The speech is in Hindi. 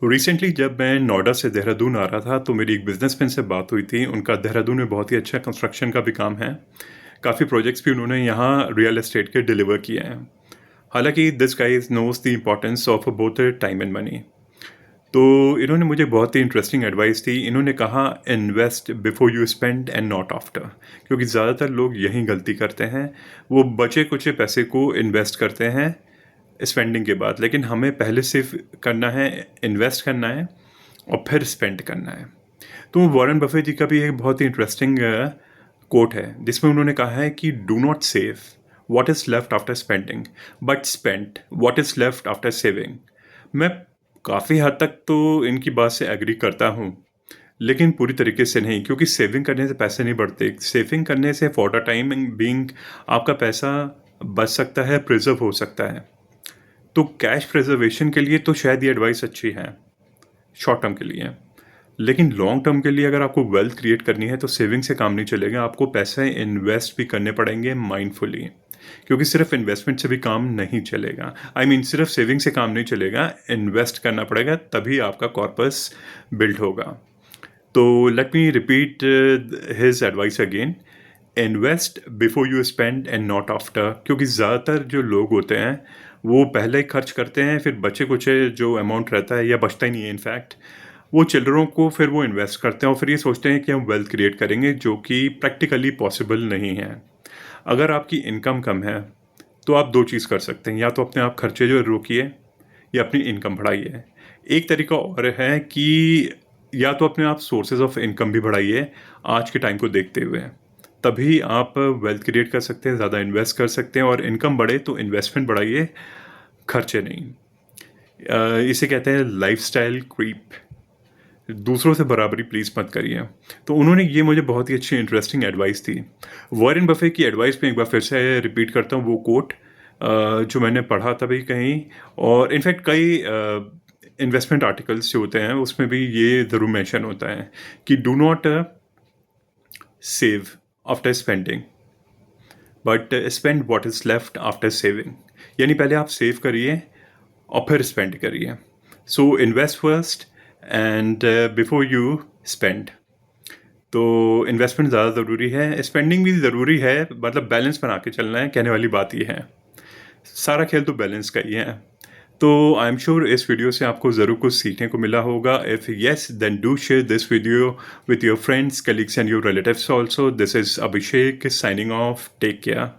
रिसेंटली जब मैं नोएडा से देहरादून आ रहा था तो मेरी एक बिजनेसमैन से बात हुई थी। उनका देहरादून में बहुत ही अच्छा कंस्ट्रक्शन का भी काम है। काफ़ी प्रोजेक्ट्स भी उन्होंने यहाँ रियल एस्टेट के डिलीवर किए हैं। हालांकि this guys knows the importance of both time and money. तो इन्होंने मुझे बहुत ही इंटरेस्टिंग एडवाइस दी। इन्होंने कहा invest before you spend and not after, क्योंकि ज़्यादातर लोग यही गलती करते हैं। वो बचे कुचे पैसे को इन्वेस्ट करते हैं स्पेंडिंग के बाद, लेकिन हमें पहले सिर्फ करना है, इन्वेस्ट करना है और फिर स्पेंड करना है। तो वॉरेन बफेट जी का भी एक बहुत ही इंटरेस्टिंग कोट है जिसमें उन्होंने कहा है कि do not save what is left after spending but spend what is left after saving. मैं काफ़ी हद तक तो इनकी बात से एग्री करता हूँ, लेकिन पूरी तरीके से नहीं, क्योंकि सेविंग करने से पैसे नहीं बढ़ते। सेविंग करने से फॉर द टाइम बीइंग आपका पैसा बच सकता है, प्रिजर्व हो सकता है। तो कैश प्रिजर्वेशन के लिए तो शायद ये एडवाइस अच्छी है शॉर्ट टर्म के लिए, लेकिन लॉन्ग टर्म के लिए अगर आपको वेल्थ क्रिएट करनी है तो सेविंग से काम नहीं चलेगा। आपको पैसे इन्वेस्ट भी करने पड़ेंगे माइंडफुली, क्योंकि सिर्फ इन्वेस्टमेंट से भी काम नहीं चलेगा। सिर्फ सेविंग से काम नहीं चलेगा, इन्वेस्ट करना पड़ेगा, तभी आपका कॉर्पस बिल्ड होगा। तो let me repeat his advice again, invest before you spend and not after. क्योंकि ज़्यादातर जो लोग होते हैं वो पहले ही खर्च करते हैं, फिर बचे कुचे जो अमाउंट रहता है या बचता ही नहीं है इनफैक्ट, वो चिल्ड्रों को फिर वो इन्वेस्ट करते हैं और फिर ये सोचते हैं कि हम वेल्थ क्रिएट करेंगे, जो कि प्रैक्टिकली पॉसिबल नहीं है। अगर आपकी इनकम कम है तो आप दो चीज़ कर सकते हैं, या तो अपने आप खर्चे जो रोकिए या अपनी इनकम बढ़ाइए। एक तरीका और है कि या तो अपने आप सोर्सेज ऑफ इनकम भी बढ़ाइए आज के टाइम को देखते हुए, तभी आप वेल्थ क्रिएट कर सकते हैं, ज़्यादा इन्वेस्ट कर सकते हैं। और इनकम बढ़े तो इन्वेस्टमेंट बढ़ाइए, खर्चे नहीं। इसे कहते हैं लाइफस्टाइल क्रीप। दूसरों से बराबरी प्लीज़ मत करिए। तो उन्होंने ये मुझे बहुत ही अच्छी इंटरेस्टिंग एडवाइस दी। वॉरेन बफे की एडवाइस में एक बार फिर से रिपीट करता हूँ वो कोट जो मैंने पढ़ा था भी कहीं, और इनफैक्ट कई इन्वेस्टमेंट आर्टिकल्स जो होते हैं उसमें भी ये ज़रूर मेंशन होता है कि do not save after spending but spend what is left after saving. यानी पहले आप सेव करिए और फिर स्पेंड करिए। So invest first and before you spend. तो इन्वेस्टमेंट ज़्यादा ज़रूरी है, स्पेंडिंग भी ज़रूरी है, मतलब बैलेंस बना के चलना है। कहने वाली बात ये है, सारा खेल तो बैलेंस का ही है। तो आई एम श्योर इस वीडियो से आपको ज़रूर कुछ सीखने को मिला होगा। If yes then do share this video with your friends, colleagues and your relatives also. This is Abhishek signing off. Take care.